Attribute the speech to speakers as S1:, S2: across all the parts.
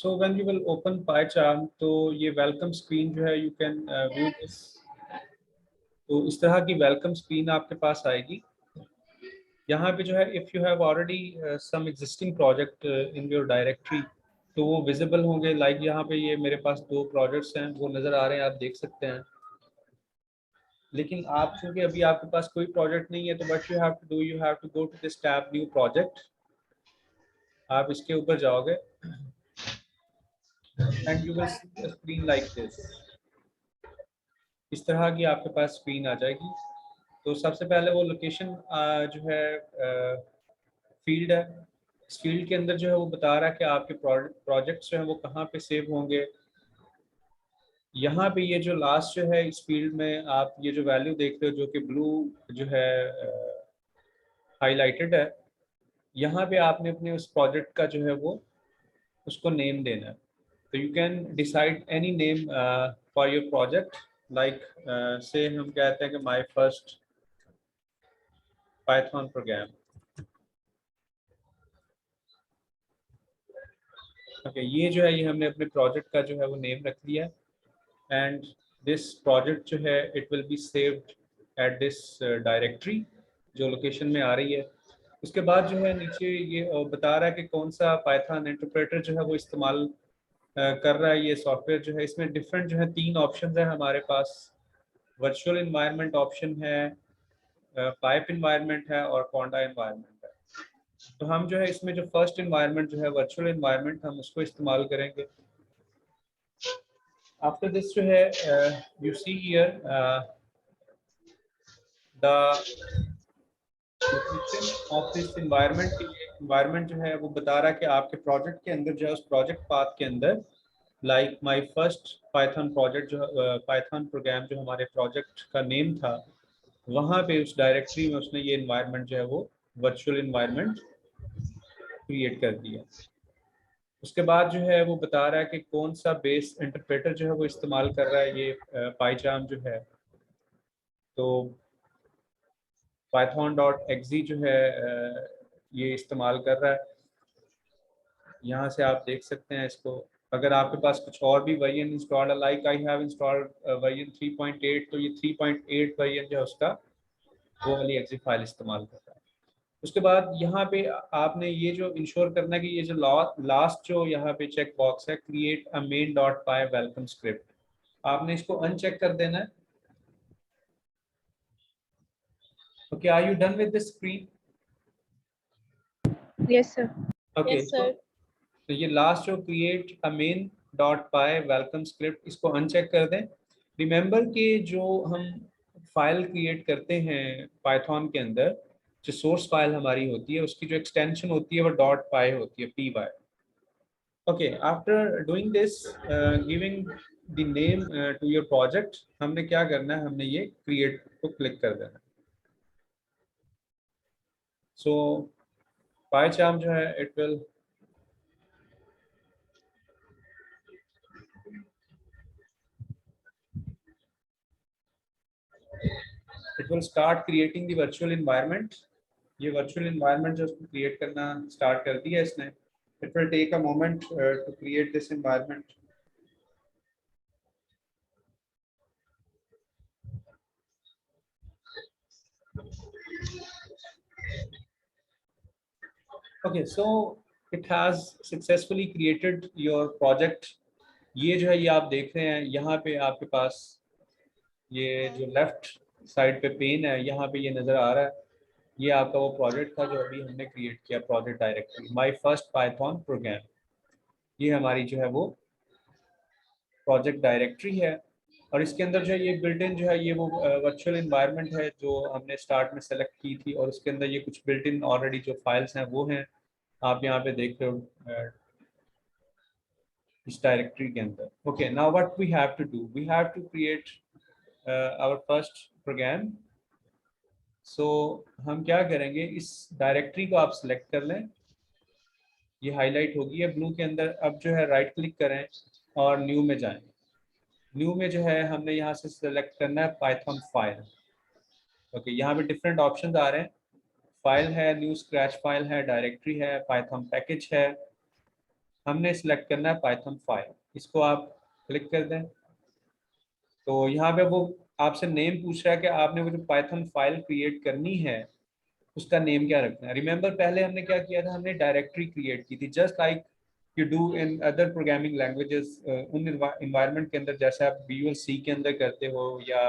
S1: So when you will open PyCharm, तो ये welcome screen जो है यू कैन व्यू दिस। तो इस तरह की वेलकम स्क्रीन आपके पास आएगी। यहाँ पे जो है if you have already some existing project in your directory तो वो विजिबल होंगे। लाइक यहाँ पे ये मेरे पास 2 प्रोजेक्ट्स हैं वो नज़र आ रहे हैं, आप देख सकते हैं। लेकिन आप चूँकि अभी आपके पास कोई प्रोजेक्ट नहीं है तो what you have to do, you have to go to this tab new project. आप इसके ऊपर जाओगे and you will see a screen like this. इस तरह की आपके पास स्क्रीन आ जाएगी। तो सबसे पहले वो लोकेशन जो है फील्ड है। इस फील्ड के अंदर जो है वो बता रहा है कि आपके प्रोजेक्ट्स जो है वो कहाँ पे सेव होंगे। यहाँ पे ये जो लास्ट जो है इस फील्ड में आप ये जो वैल्यू देख रहे हो जो कि ब्लू जो है हाईलाइटेड है, यहाँ पे आपने अपने उस प्रोजेक्ट का जो है वो उसको नेम देना है। तो you can decide any name for your project. Like से हम कहते हैं कि my first Python programme. Okay, ये जो है ये हमने अपने प्रोजेक्ट का जो है वो नेम रख दिया है। एंड दिस प्रोजेक्ट जो है it will be saved at this directory जो लोकेशन में आ रही है। उसके बाद जो है नीचे ये बता रहा है कि कौन सा पाइथन इंटरप्रेटर जो है वो इस्तेमाल कर रहा है। ये सॉफ्टवेयर जो है इसमें डिफरेंट जो है 3 ऑप्शन है हमारे पास। वर्चुअल इन्वायरमेंट ऑप्शन है, पाइप इन्वायरमेंट है और कॉन्डा इन्वायरमेंट है। तो हम जो है इसमें जो फर्स्ट इन्वायरमेंट जो है वर्चुअल इन्वायरमेंट हम उसको इस्तेमाल करेंगे। आफ्टर दिस जो है you see here the location of this environment. Environment जो है वो बता रहा है कि आपके प्रोजेक्ट के अंदर जो है उस प्रोजेक्ट पाथ के अंदर like my first Python project जो पाइथन प्रोग्राम जो हमारे प्रोजेक्ट का नेम था, वहाँ पे उस डायरेक्टरी में उसने ये इन्वायरमेंट जो है वो वर्चुअल इन्वायरमेंट क्रिएट कर दिया। उसके बाद जो है वो बता रहा है कि कौन सा बेस इंटरप्रेटर जो है वो इस्तेमाल कर रहा है ये पाइचार्म जो है। तो python.exe जो है ये इस्तेमाल कर रहा है। यहाँ से आप देख सकते हैं इसको। अगर आपके पास कुछ और भी वर्जन इंस्टॉल्ड है, like I have installed version 3.8, तो ये 3.8 वर्जन जो है उसका वो वाली exe फाइल इस्तेमाल कर रहा है। उसके बाद यहाँ पे आपने ये जो इंश्योर करना है कि ये जो लास्ट जो यहाँ पे चेक बॉक्स है create a main dot py welcome script, आपने इसको अनचेक कर देना है। Okay, are you done with this screen?
S2: Yes, sir.
S1: Okay,
S2: Yes, sir.
S1: तो ये लास्ट जो create a main dot py welcome script इसको अनचेक कर दें। रिमेंबर कि जो हम फाइल क्रिएट करते हैं पाइथन के अंदर, जो सोर्स फाइल हमारी होती है उसकी जो एक्सटेंशन होती है वो डॉट पाई होती है, P Y. Okay, after doing this giving the name to your project, हमने क्या करना है, हमने ये क्रिएट को क्लिक कर देना। सो पाइचार्म जो है it will start creating the virtual environment. ये वर्चुअल इन्वायरमेंट जो उसको क्रिएट करना स्टार्ट कर दिया इसने। It will take a moment to create this environment. Okay, so it has successfully created your project. ये जो है ये आप देख रहे हैं यहाँ पे आपके पास ये जो लेफ्ट साइड पे पेन है यहाँ पे ये नज़र आ रहा है। ये आपका वो प्रोजेक्ट था जो अभी हमने क्रिएट किया, project directory my first Python programme. ये हमारी जो है वो प्रोजेक्ट डायरेक्टरी है। और इसके अंदर जो है ये बिल्ट इन जो है ये वो वर्चुअल इन्वायरमेंट है जो हमने स्टार्ट में सेलेक्ट की थी। और उसके अंदर ये कुछ बिल्ट इन ऑलरेडी जो फाइल्स हैं वो हैं, आप यहाँ पे देख रहे हो इस डायरेक्टरी के अंदर। Okay, now what we have to do, we have to create our first program. So हम क्या करेंगे, इस डायरेक्टरी को आप सिलेक्ट कर लें, ये हाईलाइट होगी है ब्लू के अंदर। अब जो है राइट क्लिक करें और न्यू में जाएं। न्यू में जो है हमने यहाँ से सिलेक्ट करना है पाइथन फाइल। ओके, यहाँ पे डिफरेंट ऑप्शंस आ रहे हैं। फाइल है, न्यू स्क्रैच फाइल है, डायरेक्टरी है, पाइथन पैकेज है। हमने सिलेक्ट करना है पाइथन फाइल, इसको आप क्लिक कर दें। तो यहाँ पे वो आपसे नेम पूछ रहा है कि आपने वो जो पाइथन फाइल क्रिएट करनी है उसका नेम क्या रखना है। रिमेंबर पहले हमने क्या किया था, हमने डायरेक्टरी क्रिएट की थी, just like you do in other programming languages. उन इन्वायरमेंट के अंदर जैसे आप विजुअल सी के अंदर करते हो, या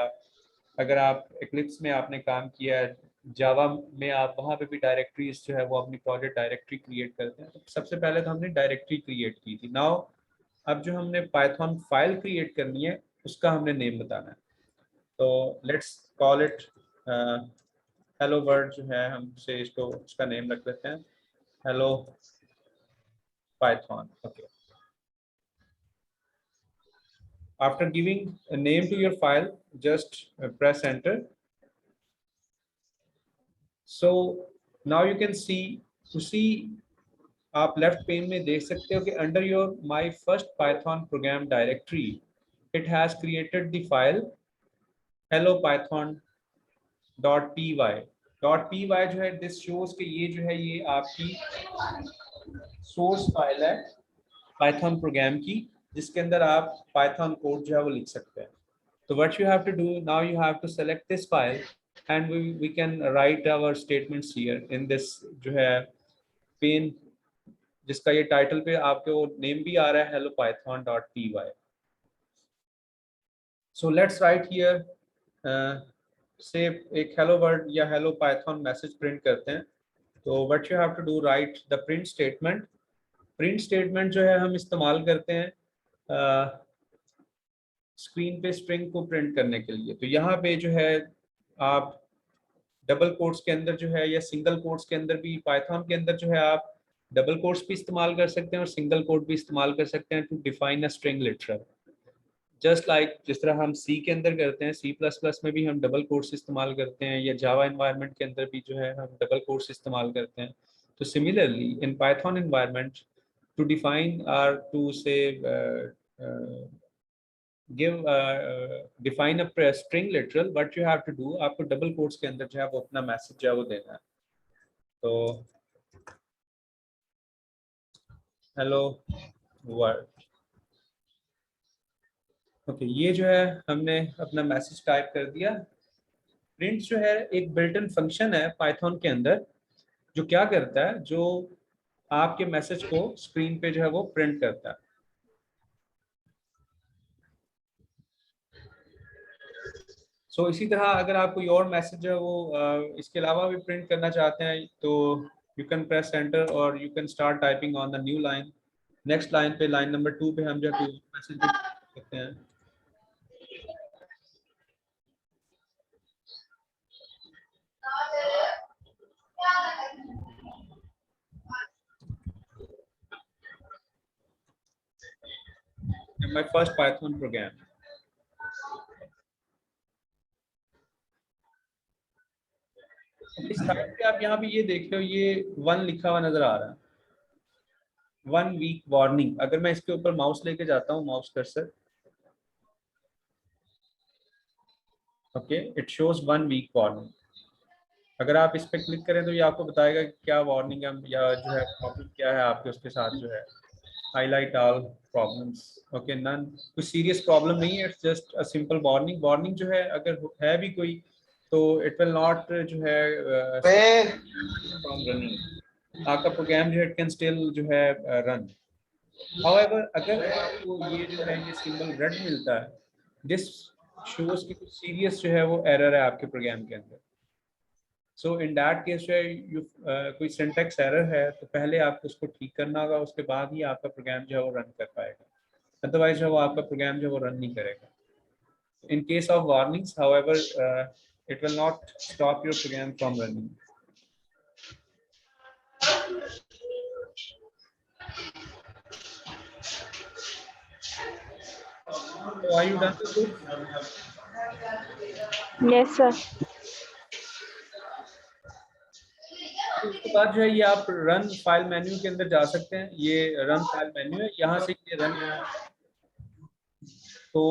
S1: अगर आप एक्लिप्स में आपने काम किया है, जावा में आप वहाँ पे भी डायरेक्टरीज जो है वो अपनी प्रोजेक्ट डायरेक्टरी क्रिएट करते हैं। तो सबसे पहले तो हमने डायरेक्टरी क्रिएट की थी। नाउ अब जो हमने पाइथन फाइल क्रिएट करनी है उसका हमने नेम बताना है। तो let's call it hello word जो है, हमसे इसको उसका नेम रख लेते हैं hello Python. Okay, after giving a name to your file, just press enter. So now you can see, उसी आप लेफ्ट पेन में देख सकते हो कि under your my first Python programme directory it has created the file hello Python .py जो है, this shows कि ये जो है ये आपकी सोर्स फाइल है पाइथन प्रोग्राम की, जिसके अंदर आप पाइथन कोड जो है वो लिख सकते हैं। तो what you have to do now, you have to select this file and we can write our statements here in this जो है पेन, जिसका ये टाइटल पे आपके वो नेम भी आ रहा है hello Python .py। So let's write here से एक हेलो वर्ड या हेलो पाइथन मैसेज प्रिंट करते हैं। तो what you have to do, write the print statement. Print statement जो है हम इस्तेमाल करते हैं स्क्रीन पे स्ट्रिंग को प्रिंट करने के लिए। तो यहाँ पे जो है आप डबल कोट्स के अंदर जो है या सिंगल कोट्स के अंदर भी, पाइथन के अंदर जो है आप डबल कोट्स भी इस्तेमाल कर सकते हैं और सिंगल कोट भी इस्तेमाल कर सकते हैं to define a string literal, just like जिस तरह हम सी के अंदर करते हैं। सी प्लस प्लस में भी हम डबल कोट्स इस्तेमाल करते हैं, या जावा एनवायरनमेंट के अंदर भी जो है हम डबल कोट्स इस्तेमाल करते हैं। तो similarly in Python environment to define R two से give define a string literal, what you have to do, आपको डबल कोट्स के अंदर जो है वो अपना मैसेज जो है वो देना है। तो हेलो वर्ल्ड, ओके, ये जो है हमने अपना मैसेज टाइप कर दिया। प्रिंट जो है एक बिल्ट इन फंक्शन है पाइथन के अंदर, जो क्या करता है, जो आपके मैसेज को स्क्रीन पे जो है वो प्रिंट करता है। सो इसी तरह अगर आप कोई और मैसेज जो है वो इसके अलावा भी प्रिंट करना चाहते हैं तो यू कैन प्रेस एंटर और you can start typing on the new line. Next line पे, लाइन नंबर 2 पे हम जो है मैसेज भी करते हैं। My first Python programme. इस साइड पे आप यहाँ पे ये देख रहे हो, ये 1 लिखा हुआ नजर आ रहा है, 1 वीक वार्निंग। अगर मैं इसके ऊपर माउस लेके जाता हूँ, mouse cursor, okay, it shows 1 weak warning. अगर आप इस पे क्लिक करें तो ये आपको बताएगा कि क्या वार्निंग है या जो है प्रॉब्लम क्या है आपके उसके साथ जो है। Highlight all problems, okay, none, कुछ सीरियस प्रॉब्लम नहीं है, it's just a simple warning. Warning जो है अगर है भी कोई तो इट विल नॉट जो है फ्रॉम रनिंग, आपका प्रोग्राम जो है इट कैन स्टिल जो है रन। हाउएवर अगर आपको ये जो है ये सिंबल रेड मिलता है, दिस शोज कि कुछ सीरियस जो है वो एरर है आपके प्रोग्राम के अंदर। सो इन दैट केस जो है यू कोई सिंटैक्स एरर है तो पहले आपको उसको ठीक करना होगा, उसके बाद ही आपका प्रोग्राम जो है वो रन कर पाएगा, अदरवाइज जो है वो आपका प्रोग्राम जो है वो रन नहीं करेगा। In case of warnings however it will not stop your program from running. So are you done with this?
S2: Yes, sir.
S1: उसके बाद जो है ये आप रन फाइल मेन्यू के अंदर जा सकते हैं। ये रन फाइल मेन्यू है, यहाँ से ये रन, तो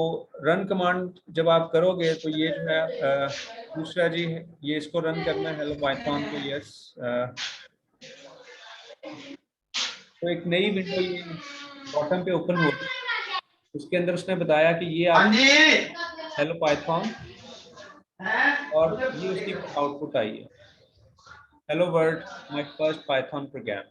S1: रन कमांड जब आप करोगे तो ये जो है दूसरा जी ये इसको रन करना है हेलो पाइथन को, यस। तो एक नई विंडो ये बॉटम पे ओपन होगी, उसके अंदर उसने बताया कि ये आप हेलो पाइथन, और ये उसकी आउटपुट आई है, hello world my first Python programme.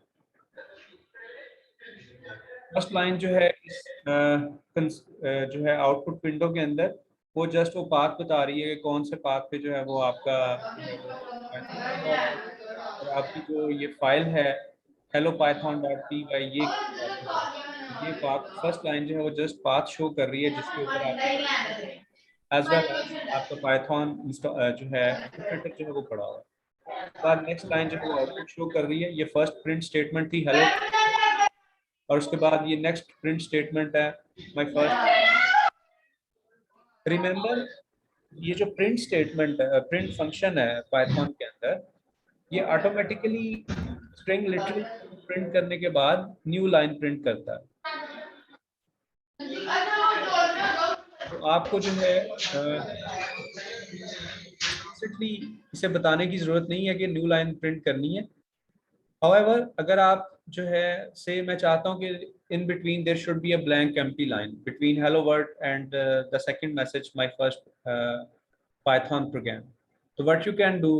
S1: First line जो है इस जो है आउटपुट विंडो के अंदर, वो जस्ट वो पाथ बता रही है कि कौन से पाथ पे जो है वो आपका जो है वो पाइथन रन हो रहा है, और आपकी जो ये फाइल है hello python.py ये पाथ पे जा रही है। ये पाथ फर्स्ट लाइन जो है वो जस्ट पाथ शो कर रही है जिसके ऊपर आपका एज वेल एज आपका पाइथन जो है इंटरप्रेटर जो है वो पड़ा हुआ है। बाद नेक्स्ट लाइन जो है वो आउटपुट शो कर रही है, ये फर्स्ट प्रिंट स्टेटमेंट थी हेलो, और उसके बाद ये नेक्स्ट प्रिंट स्टेटमेंट है माय फर्स्ट। रिमेंबर, ये जो प्रिंट स्टेटमेंट है, प्रिंट फंक्शन है पाइथन के अंदर, ये ऑटोमेटिकली स्ट्रिंग लिटरल प्रिंट करने के बाद न्यू लाइन प्रिंट करता है। तो आपको जो है एक्सप्लिसिटली इसे बताने की जरूरत नहीं है कि न्यू लाइन प्रिंट करनी है। However, अगर आप जो है से मैं चाहता हूँ कि in between there should be a blank empty line between hello world and the second message my first Python program. So what you can do,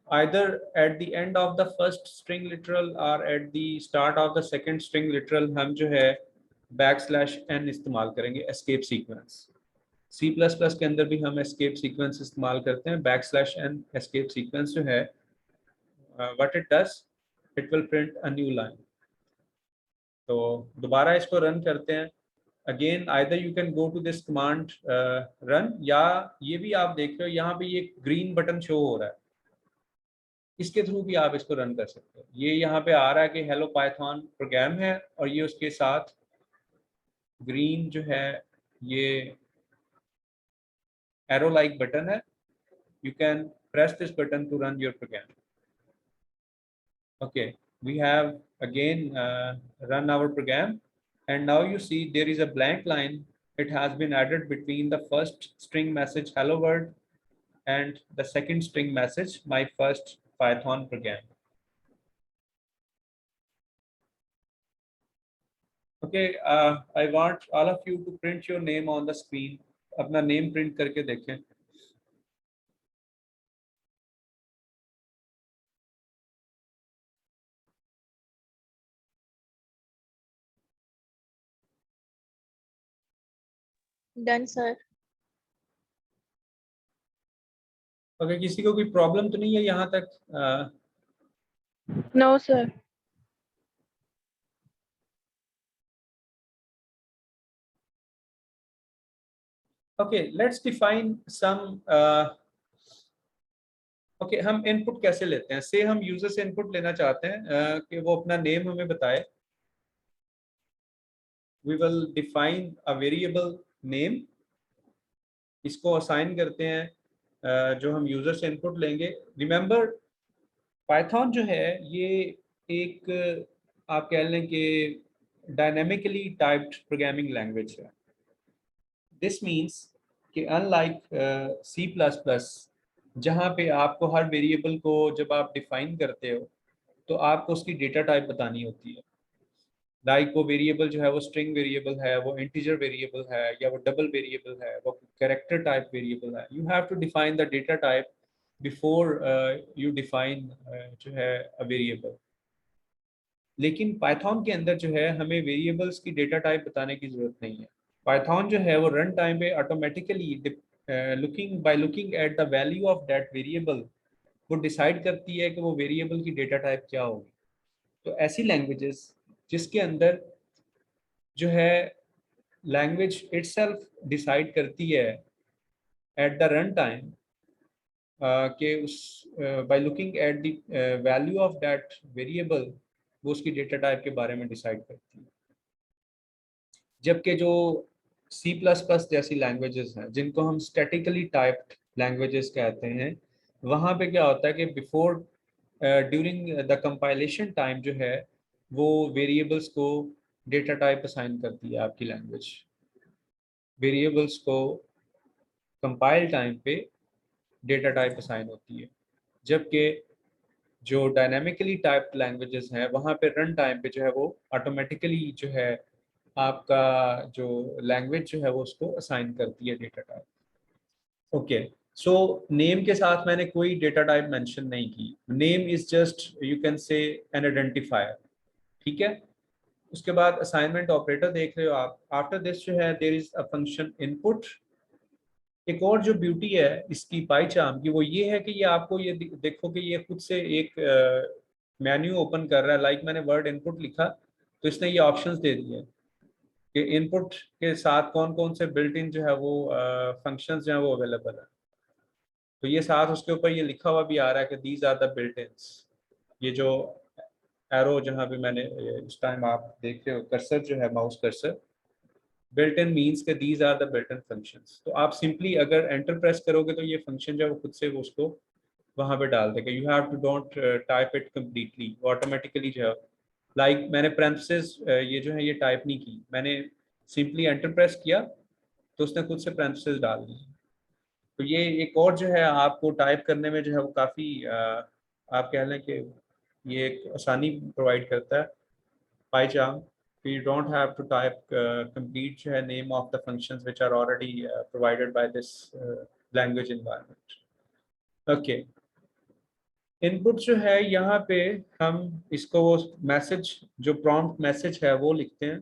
S1: either at the end of the first string literal or at the start of the second string literal हम जो है \n इस्तेमाल करेंगे escape sequence। C++ के अंदर भी हम escape sequence इस्तेमाल करते हैं। \n escape sequence जो है what it does, it will print a new line। तो दोबारा इसको रन करते हैं। Again either you can go to this command run, या ये भी आप देख रहे हो यहाँ पे ये ग्रीन बटन शो हो रहा है, इसके थ्रू भी आप इसको रन कर सकते हो। ये यहाँ पे आ रहा है कि हेलो पाइथन प्रोग्राम है, और ये उसके साथ ग्रीन जो है ये एरो लाइक बटन है। You can press this button to run your program. Okay, we have again run our program, and now you see there is a blank line. It has been added between the first string message hello world and the second string message my first Python program। Okay, I want all of you to print your name on the screen। अपना name print करके देखें।
S2: Done sir.
S1: अगर किसी को कोई problem तो नहीं है यहाँ तक?
S2: No sir.
S1: Okay, let's define some okay हम इनपुट कैसे लेते हैं? से हम यूजर से इनपुट लेना चाहते हैं कि वो अपना नेम हमें बताए। We will define a variable name, इसको असाइन करते हैं जो हम यूजर से इनपुट लेंगे। रिमेंबर, पाइथन जो है ये एक आप कह लें कि डायनेमिकली टाइप्ड प्रोग्रामिंग लैंग्वेज है। दिस मीन्स कि अनलाइक C++, जहाँ पे आपको हर वेरिएबल को जब आप डिफाइन करते हो तो आपको उसकी डेटा टाइप बतानी होती है। लाइक वो वेरिएबल जो है वो स्ट्रिंग वेरिएबल है, वो इंटीजर वेरिएबल है, या वो डबल वेरिएबल है, वो कैरेक्टर टाइप वेरिएबल है। You have to define the data type before you define जो है अ वेरिएबल। लेकिन पाइथन के अंदर जो है हमें वेरिएबल्स की डेटा टाइप बताने की जरूरत नहीं है। पाइथन जो है वो रन टाइम पे automatically looking at the value of that variable वो डिसाइड करती है कि वो वेरिएबल की डेटा टाइप क्या होगी। तो ऐसी लैंग्वेजेस जिसके अंदर जो है लैंग्वेज इटसेल्फ डिसाइड करती है एट द रन टाइम कि उस by looking at the value of that variable वो उसकी डेटा टाइप के बारे में डिसाइड करती है। जबकि जो C++ जैसी लैंग्वेजेस हैं जिनको हम स्टैटिकली टाइप्ड लैंग्वेजेस कहते हैं, वहाँ पे क्या होता है कि before during the compilation time जो है वो वेरिएबल्स को डेटा टाइप असाइन करती है आपकी लैंग्वेज। वेरिएबल्स को कंपाइल टाइम पे डेटा टाइप असाइन होती है, जबकि जो डायनेमिकली टाइप्ड लैंग्वेजेस हैं वहाँ पे रन टाइम पे जो है वो ऑटोमेटिकली जो है आपका जो लैंग्वेज जो है वो उसको असाइन करती है data type. Okay, so name के साथ मैंने कोई डेटा टाइप मेंशन नहीं की। Name is just you can say N identifier, ठीक है। उसके बाद असाइनमेंट ऑपरेटर देख रहे हो आप। आफ्टर दिस जो है there is a function input. एक और जो ब्यूटी है इसकी पाईचार्म की वो ये है कि ये आपको ये देखो कि ये खुद से एक मेन्यू ओपन कर रहा है। लाइक मैंने वर्ड इनपुट लिखा तो इसने ये ऑप्शंस दे दिए कि इनपुट के साथ कौन कौन से बिल्ट इन जो है वो फंक्शंस जो है वो अवेलेबल है। तो ये साथ उसके ऊपर ये लिखा हुआ भी आ रहा है कि दीज आर द बिल्ट इन्स। ये जो एरो जहाँ पे मैंने इस टाइम आप देख रहे हो कर्सर जो है mouse cursor, built in means के these are the built in functions. तो आप सिंपली अगर एंटर प्रेस करोगे तो ये फंक्शन जो है वो खुद से वो उसको वहाँ पे डाल देगा। You have to don't type it completely, automatically जो है लाइक मैंने पैरेंथेसिस ये जो है ये टाइप नहीं की, मैंने सिंपली एंटर प्रेस किया तो उसने खुद से पैरेंथेसिस डाल दी। तो ये एक और जो है आपको टाइप करने में जो है वो काफ़ी आप कह लें कि ये एक आसानी प्रोवाइड करता है PyCharm। You don't have to type complete जो है name of the functions which are already provided by this language environment. Okay. Input जो है यहाँ पे हम इसको वो मैसेज जो प्रॉम्प्ट मैसेज है वो लिखते हैं।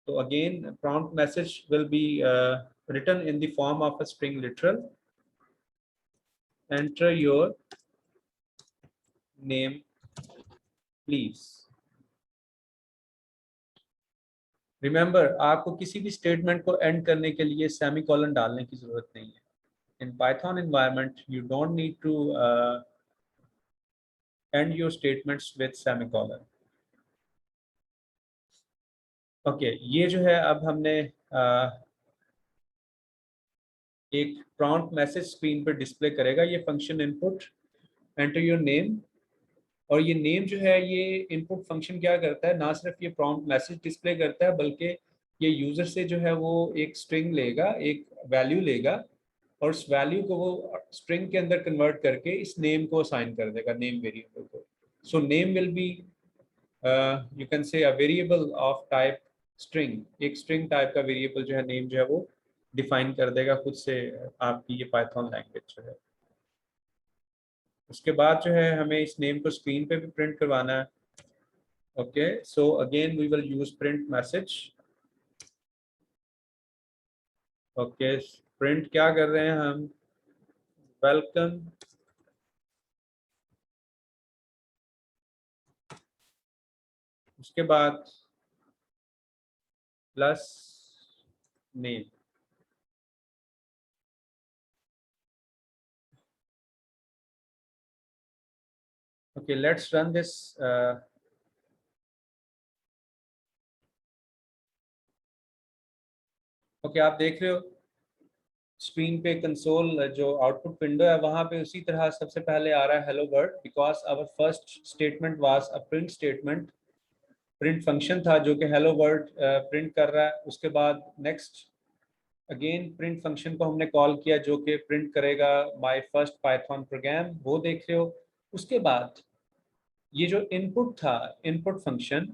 S1: तो again prompt message will be written in the form of a string literal. Enter your name please. Remember आपको किसी भी स्टेटमेंट को एंड करने के लिए सेमीकोलन डालने की जरूरत नहीं है। In Python environment, you don't need to end your statements with semicolon. Okay, ये जो है अब हमने एक prompt मैसेज स्क्रीन पर डिस्प्ले करेगा ये function input enter your name. और ये नेम जो है ये इनपुट फंक्शन क्या करता है, ना सिर्फ ये प्रॉम्प्ट मैसेज डिस्प्ले करता है बल्कि ये यूजर से जो है वो एक स्ट्रिंग लेगा, एक वैल्यू लेगा और उस वैल्यू को वो स्ट्रिंग के अंदर कन्वर्ट करके इस नेम को असाइन कर देगा, नेम वेरिएबल को। So name will be you can say a variable of type string. एक स्ट्रिंग टाइप का वेरिएबल जो है नेम जो है वो डिफाइन कर देगा खुद से आपकी ये पाइथन लैंग्वेज जो है। उसके बाद जो है हमें इस नेम को स्क्रीन पे भी प्रिंट करवाना है। Okay, so again we will use print message. Okay, print क्या कर रहे हैं हम, वेलकम उसके बाद plus name. Okay, let's run this. Okay, आप देख रहे हो स्क्रीन पे कंसोल जो आउटपुट विंडो है वहां पे उसी तरह सबसे पहले आ रहा है hello world, because our first statement was a print statement. Print function था जो कि हेलो वर्ल्ड प्रिंट कर रहा है। उसके बाद नेक्स्ट अगेन प्रिंट फंक्शन को हमने कॉल किया जो कि प्रिंट करेगा माय फर्स्ट पाइथन प्रोग्राम, वो देख रहे हो। उसके बाद ये जो इनपुट था, इनपुट फंक्शन,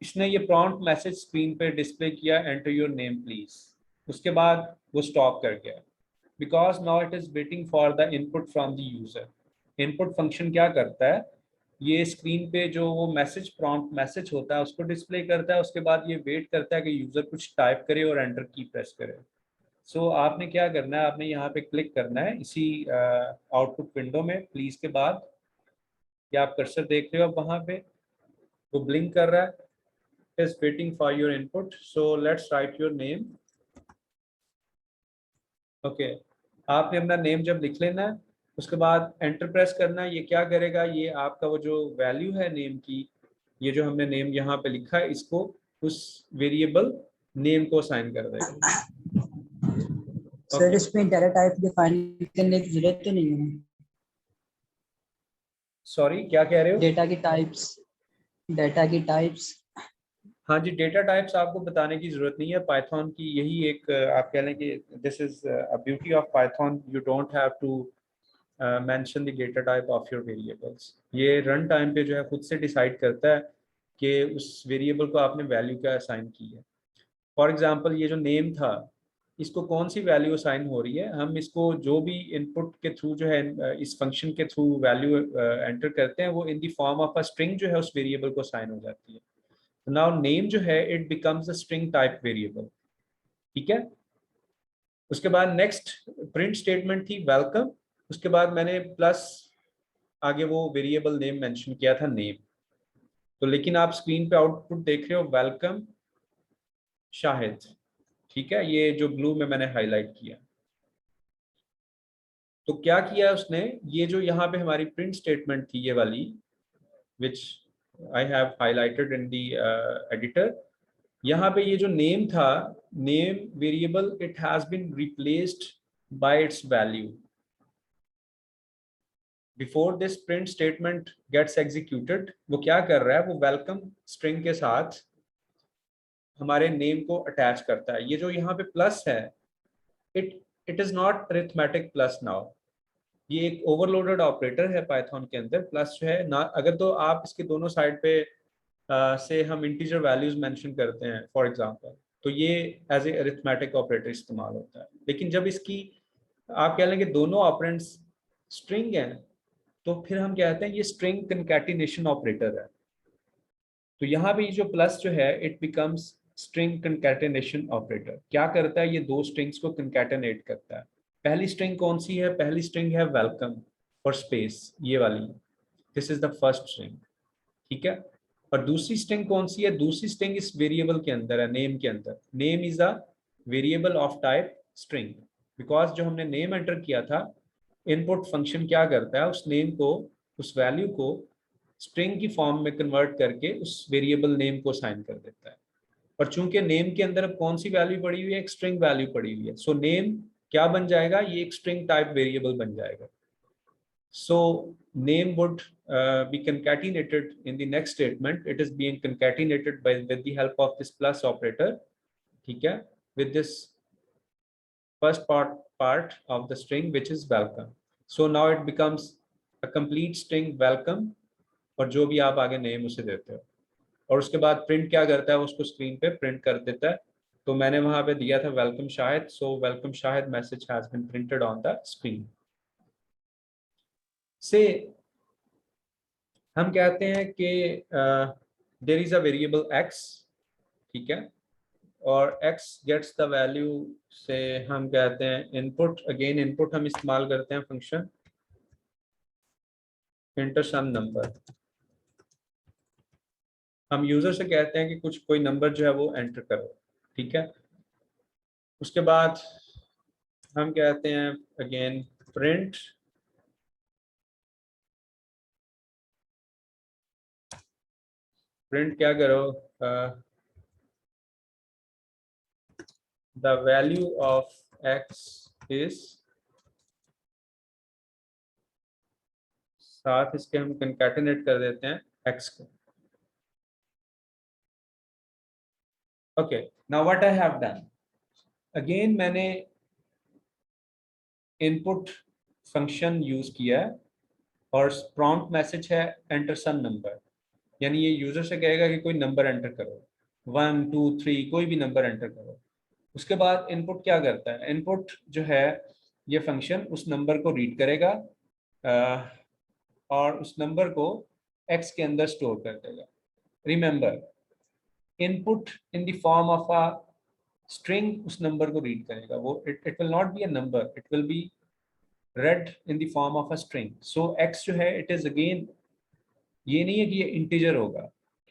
S1: इसने ये प्रॉम्प्ट मैसेज स्क्रीन पे डिस्प्ले किया एंटर योर नेम प्लीज। उसके बाद वो स्टॉप कर गया because now it is waiting for the input from the user. Input function क्या करता है, ये स्क्रीन पे जो वो मैसेज प्रॉम्प्ट मैसेज होता है उसको डिस्प्ले करता है। उसके बाद ये वेट करता है कि यूजर कुछ टाइप करे और एंटर की प्रेस करे। सो आपने क्या करना है, आपने यहाँ पे क्लिक करना है इसी आउटपुट विंडो में प्लीज के बाद। या आप कर्सर देख रहे हो अब वहाँ पे वो ब्लिंक कर रहा है, is waiting for your input. So let's right your name. Okay, आपने अपना नेम जब लिख लेना है उसके बाद एंटर प्रेस करना है। ये क्या करेगा, ये आपका वो जो वैल्यू है नेम की, ये जो हमने नेम यहाँ पे लिखा है इसको उस वेरिएबल नेम को असाइन कर देगा।
S3: सर इसमें डाटा टाइप डिफाइन करने की जरूरत तो नहीं है?
S1: सॉरी क्या कह रहे हो?
S3: डेटा की टाइप्स।
S1: हाँ जी, डेटा टाइप्स आपको बताने की जरूरत नहीं है। पाइथन की यही एक आप कह लें कि this is a beauty of Python, you don't have to mention the data type of your variables. ये रन टाइम पे जो है खुद से डिसाइड करता है कि उस वेरिएबल को आपने वैल्यू क्या असाइन की है। फॉर एग्जांपल ये जो नेम था इसको कौन सी वैल्यू असाइन हो रही है, हम इसको जो भी इनपुट के थ्रू जो है इस फंक्शन के थ्रू वैल्यू एंटर करते हैं वो in the form of a string जो है उस वेरिएबल को असाइन हो जाती है। नाउ नेम जो है it becomes a string type variable, ठीक है। उसके बाद नेक्स्ट प्रिंट स्टेटमेंट थी वेलकम, उसके बाद मैंने प्लस आगे वो वेरिएबल नेम मेंशन किया था नेम। तो लेकिन आप स्क्रीन पे आउटपुट देख रहे हो वेलकम शाहिद, ठीक है, ये जो ब्लू में मैंने हाईलाइट किया। तो क्या किया उसने, ये जो यहाँ पे हमारी प्रिंट स्टेटमेंट थी ये वाली which I have highlighted in the editor, यहाँ पे ये जो नेम था, name variable it has been replaced by its value. Before this print statement gets executed वो क्या कर रहा है, वो वेलकम स्ट्रिंग के साथ हमारे नेम को अटैच करता है। ये जो यहाँ पे प्लस है it is not arithmetic plus now, ये एक ओवरलोडेड ऑपरेटर है पाइथन के अंदर। प्लस जो है ना, अगर तो आप इसके दोनों साइड पे से हम इंटीजर वैल्यूज मेंशन करते हैं फॉर एग्जांपल, तो ये एज ए अरिथमेटिक ऑपरेटर इस्तेमाल होता है। लेकिन जब इसकी आप कह लेंगे दोनों ऑपरेंड्स स्ट्रिंग हैं तो फिर हम कहते हैं ये स्ट्रिंग कंकैटिनेशन ऑपरेटर है। तो यहाँ पे ये जो प्लस जो है it becomes string concatenation operator. क्या करता है, ये दो स्ट्रिंग्स को कंकैटिनेट करता है। पहली स्ट्रिंग कौन सी है, पहली स्ट्रिंग है वेलकम और स्पेस, ये वाली, this is the first string, ठीक है। और दूसरी स्ट्रिंग कौन सी है, दूसरी स्ट्रिंग इस वेरिएबल के अंदर है, नेम के अंदर। Name is a variable of type string, because जो हमने नेम एंटर किया था, इनपुट फंक्शन क्या करता है, उस नेम को, उस वैल्यू को स्ट्रिंग की फॉर्म में कन्वर्ट करके उस वेरिएबल नेम को असाइन कर देता है। और चूंकि नेम के अंदर अब कौन सी वैल्यू पड़ी हुई है, एक स्ट्रिंग वैल्यू पड़ी हुई है, सो नेम क्या बन जाएगा, ये एक स्ट्रिंग टाइप वेरिएबल बन जाएगा। So name would be concatenated in the next statement. It is being concatenated with the help of this plus operator, ठीक है, with this first part of the string which is welcome. So now it becomes a complete string welcome और जो भी आप आगे name उसे देते हो, और उसके बाद प्रिंट क्या करता है, उसको स्क्रीन पे प्रिंट कर देता है। तो मैंने वहां पे दिया था welcome Shahid, so welcome Shahid message has been printed on the screen. से हम कहते हैं कि there is a variable x, ठीक है, और x गेट्स द वैल्यू से हम कहते हैं इनपुट। अगेन इनपुट हम इस्तेमाल करते हैं फंक्शन इंटर सम नंबर। हम यूजर से कहते हैं कि कुछ कोई नंबर जो है वो एंटर करो, ठीक है। उसके बाद हम कहते हैं अगेन प्रिंट क्या करो, the value of x is, साथ इसके हम कंकैटिनेट कर देते हैं x को। Okay, now what I have done, again मैंने इनपुट फंक्शन यूज किया है और प्रॉम्प्ट मैसेज है एंटर सम नंबर, यानी ये यूजर से कहेगा कि कोई नंबर एंटर करो, 1 2 3 कोई भी नंबर एंटर करो। उसके बाद इनपुट क्या करता है, इनपुट जो है ये फंक्शन उस नंबर को रीड करेगा और उस नंबर को x के अंदर स्टोर कर देगा। Remember, input in the form of a string उस नंबर को रीड करेगा, वो it will not be a number, it will be red in the form of a string. So x जो है इट इज अगेन, ये नहीं है कि ये इंटीजर होगा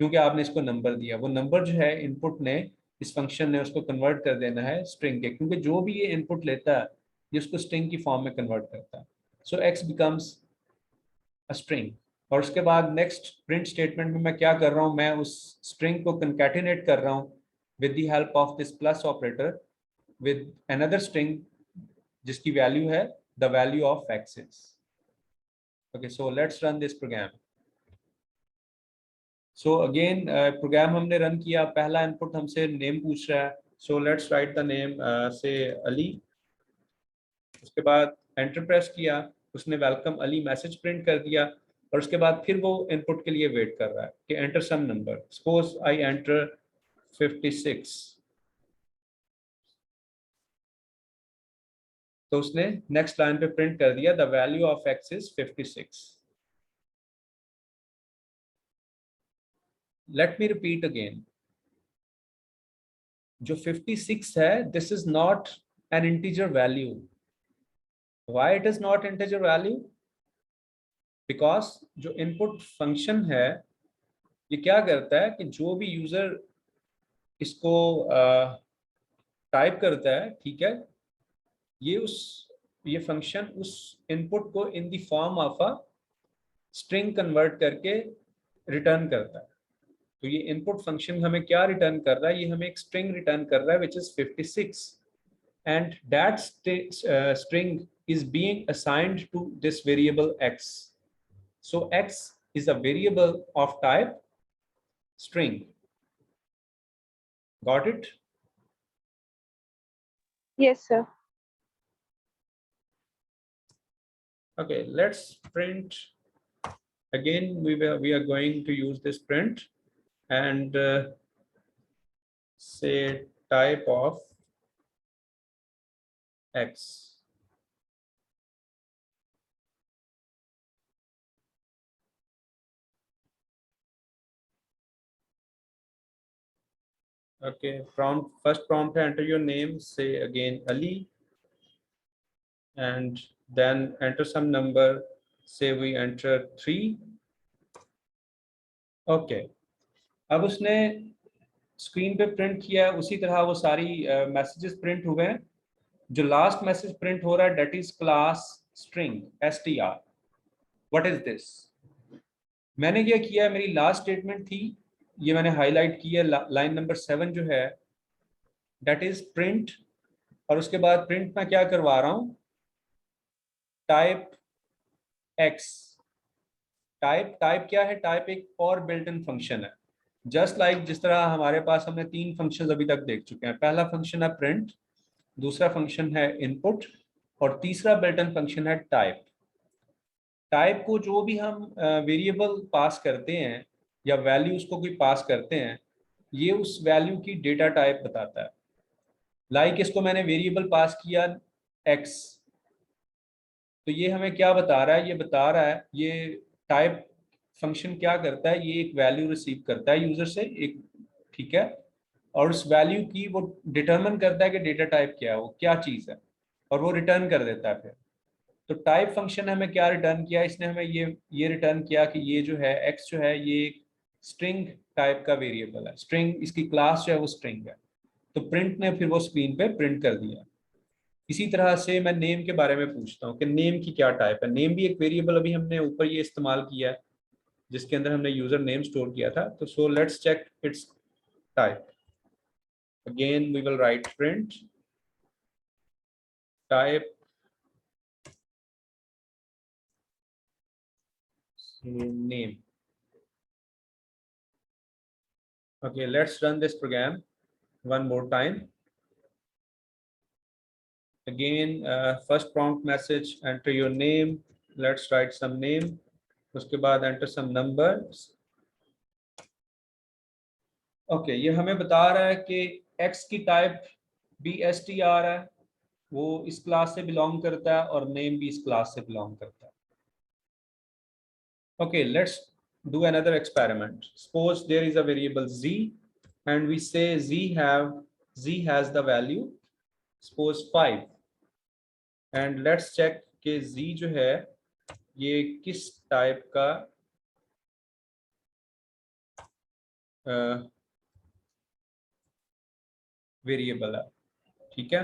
S1: क्योंकि आपने इसको नंबर दिया, वो नंबर जो है इनपुट ने, इस फंक्शन ने उसको कन्वर्ट कर देना है स्ट्रिंग के, क्योंकि जो भी ये इनपुट लेता है ये उसको स्ट्रिंग की फॉर्म में कन्वर्ट करता है। सो x बिकम्स अ स्ट्रिंग। और उसके बाद नेक्स्ट प्रिंट स्टेटमेंट में मैं क्या कर रहा हूँ, मैं उस स्ट्रिंग को कंकैटिनेट कर रहा हूँ with the help of this plus operator with another string जिसकी वैल्यू है the value of x is। Okay, so let's run this program. So again program हमने रन किया, पहला इनपुट हमसे नेम पूछ रहा है, so let's write the name say Ali. उसके बाद एंटर प्रेस किया उसने वेलकम अली मैसेज प्रिंट कर दिया और उसके बाद फिर वो इनपुट के लिए वेट कर रहा है कि enter some number, suppose I enter 56, तो उसने नेक्स्ट लाइन पे प्रिंट कर दिया the value of x is 56। Let me repeat again, जो 56 है this is not an integer value. Why it is not integer value? Because जो input function है ये क्या करता है कि जो भी यूजर इसको टाइप करता है, ठीक है, ये फंक्शन उस इनपुट को in the form of a string convert करके रिटर्न करता है। तो ये इनपुट फंक्शन हमें क्या रिटर्न कर रहा है? ये हमें एक स्ट्रिंग रिटर्न कर रहा है which is 56 and that string is being assigned to this variable x. So x is a variable of type string. Got it?
S2: Yes, sir.
S1: Okay, let's print again. We are going to use this print and say type of x. Okay, first prompt, enter your name, say again Ali, and then enter some number, say we enter 3. Okay, अब उसने screen पे print किया है, उसी तरह वो सारी messages print हुए हैं। जो लास्ट मैसेज प्रिंट हो रहा है that is class string str। What is this? मैंने क्या किया है, मेरी लास्ट स्टेटमेंट थी, ये मैंने हाईलाइट किया, लाइन नंबर 7 जो है डेट इज प्रिंट, और उसके बाद प्रिंट में क्या करवा रहा हूँ, टाइप एक्स। टाइप क्या है? टाइप एक और बिल्ट इन फंक्शन है, जस्ट लाइक जिस तरह हमारे पास हमने 3 फंक्शंस अभी तक देख चुके हैं। पहला फंक्शन है प्रिंट, दूसरा फंक्शन है इनपुट, और तीसरा बिल्ट इन फंक्शन है टाइप। टाइप को जो भी हम वेरिएबल पास करते हैं या वैल्यू उसको कोई पास करते हैं, ये उस वैल्यू की डेटा टाइप बताता है। लाइक इसको मैंने वेरिएबल पास किया एक्स, तो ये हमें क्या बता रहा है? ये बता रहा है, ये टाइप फंक्शन क्या करता है, ये एक वैल्यू रिसीव करता है यूजर से एक, ठीक है, और उस वैल्यू की वो डिटरमिन करता है कि डेटा टाइप क्या है, वो क्या चीज़ है, और वो रिटर्न कर देता है फिर। तो टाइप फंक्शन ने हमें क्या रिटर्न किया? इसने हमें ये रिटर्न किया कि ये जो है एक्स जो है ये एक स्ट्रिंग टाइप का वेरिएबल है, स्ट्रिंग, इसकी क्लास जो है वो स्ट्रिंग है। तो प्रिंट ने फिर वो स्क्रीन पे प्रिंट कर दिया। इसी तरह से मैं नेम के बारे में पूछता हूँ कि नेम की क्या टाइप है। नेम भी एक वेरिएबल अभी हमने ऊपर ये इस्तेमाल किया है जिसके अंदर हमने यूजर नेम स्टोर किया था। तो so let's check its type. Again we will write print type name. Okay, let's run this program one more time. Again, first prompt message, enter your name. Let's write some name. उसके बाद enter some numbers. Okay, ये हमें बता रहा है कि x की type BSTR है, वो इस क्लास से बिलोंग करता है, और नेम भी इस क्लास से बिलोंग करता है। Okay, let's do another experiment. Suppose there is a variable z and we say z has the value suppose 5, and let's check कि z जो है ये किस टाइप का वेरिएबल है, ठीक है।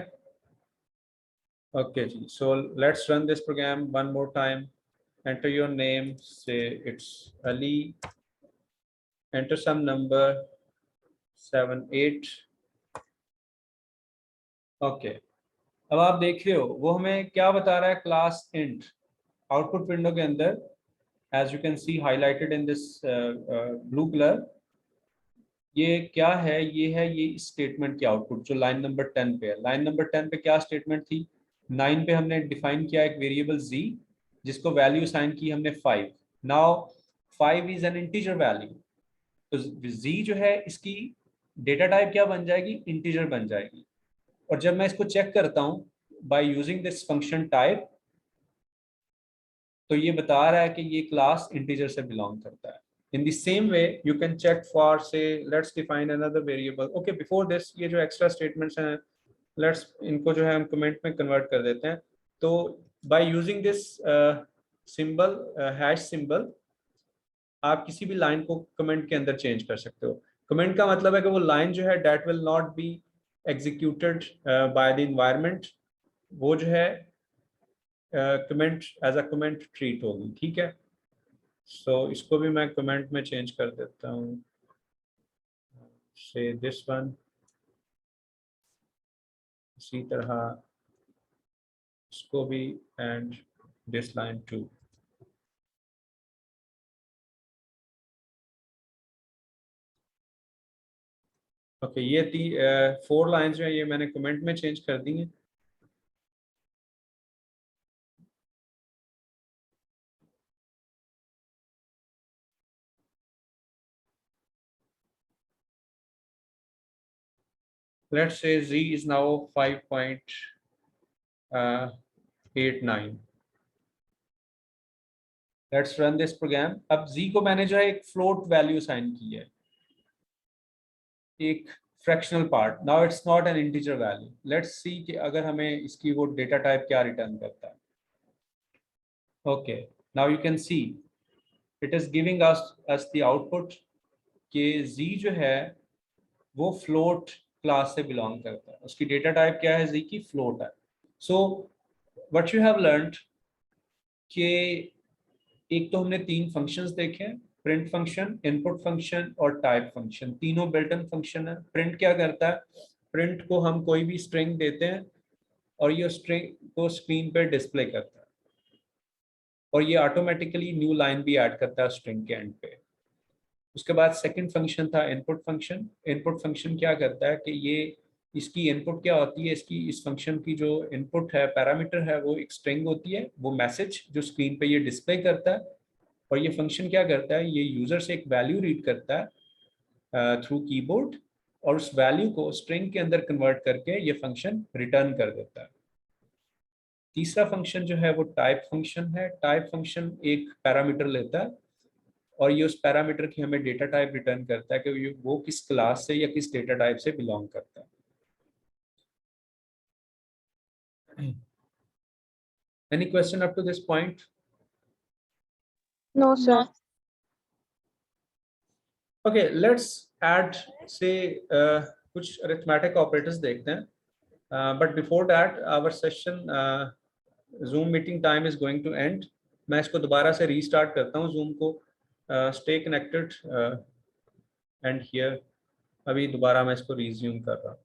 S1: ओके जी, so let's run this program one more time. enter your name, say it's Ali, enter some number 7 8। Okay, अब आप देख रहे हो वो हमें क्या बता रहा है, क्लास इंट। आउटपुट विंडो के अंदर as you can see highlighted in this blue colour, ये क्या है? ये है ये स्टेटमेंट की आउटपुट जो लाइन नंबर 10 पे है। लाइन नंबर 10 पे क्या स्टेटमेंट थी? 9 पे हमने डिफाइन किया एक वेरिएबल z, जिसको वैल्यू साइन की हमने 5। Now 5 is an integer value, तो z जो है इसकी डेटा टाइप क्या बन जाएगी, इंटीजर बन जाएगी। और जब मैं इसको चेक करता हूँ by using this function type, तो ये बता रहा है कि ये क्लास इंटीजर से बिलोंग करता है। In the same way you can check for से let's define another variable. Okay, before this ये जो एक्स्ट्रा स्टेटमेंट्स हैं लेट्स इनको जो है हम कमेंट में कन्वर्ट कर देते हैं। तो by using this symbol hash symbol आप किसी भी लाइन को कमेंट के अंदर चेंज कर सकते हो। कमेंट का मतलब है कि वो लाइन जो है that will not be executed by the environment, वो जो है comment as a comment treat होगी, ठीक है। सो इसको भी मैं कमेंट में चेंज कर देता हूँ, से दिस वन, इसी तरह इसको भी, and this line too. Okay, ये 4 लाइंस जो है ये मैंने कमेंट में चेंज कर दी हैं। Let's say z is now 5.89. Let's run this program. अब z को मैंने जो है एक फ्लोट वैल्यू साइन की है, एक fractional part. Now it's not an integer value. Let's see कि अगर हमें इसकी वो डेटा टाइप क्या रिटर्न करता है। Okay, now you can see it is giving us the output कि z जो है वो फ्लोट क्लास से बिलोंग करता है, उसकी डेटा टाइप क्या है, z की फ्लोट है। So what you have learned कि एक तो हमने 3 फंक्शंस देखे, प्रिंट फंक्शन, इनपुट फंक्शन और टाइप फंक्शन, तीनों बिल्ट इन फंक्शन है। प्रिंट क्या करता है, प्रिंट को हम कोई भी स्ट्रिंग देते हैं और ये स्ट्रिंग को स्क्रीन पे डिस्प्ले करता है, और ये ऑटोमेटिकली न्यू लाइन भी ऐड करता है स्ट्रिंग के एंड पे। उसके बाद सेकंड फंक्शन था इनपुट फंक्शन। इनपुट फंक्शन क्या करता है कि ये इसकी इनपुट क्या होती है, इसकी इस फंक्शन की जो इनपुट है, पैरामीटर है, वो एक स्ट्रिंग होती है, वो मैसेज जो स्क्रीन पे ये डिस्प्ले करता है। और ये फंक्शन क्या करता है, ये यूजर से एक वैल्यू रीड करता है थ्रू कीबोर्ड, और उस वैल्यू को स्ट्रिंग के अंदर कन्वर्ट करके ये फंक्शन रिटर्न कर देता है। तीसरा फंक्शन जो है वो टाइप फंक्शन है। टाइप फंक्शन एक पैरामीटर लेता है और ये उस पैरामीटर की हमें डेटा टाइप रिटर्न करता है कि वो किस क्लास से या किस डेटा टाइप से बिलोंग करता है। Any question up to this point?
S2: No, sir.
S1: Okay, let's add say कुछ arithmetic operators देखते हैं. But before that, our session Zoom meeting time is going to end. मैं इसको दोबारा से रीस्टार्ट करता हूँ Zoom को. Stay connected and here अभी दोबारा मैं इसको रिज्यूम कर रहा हूँ.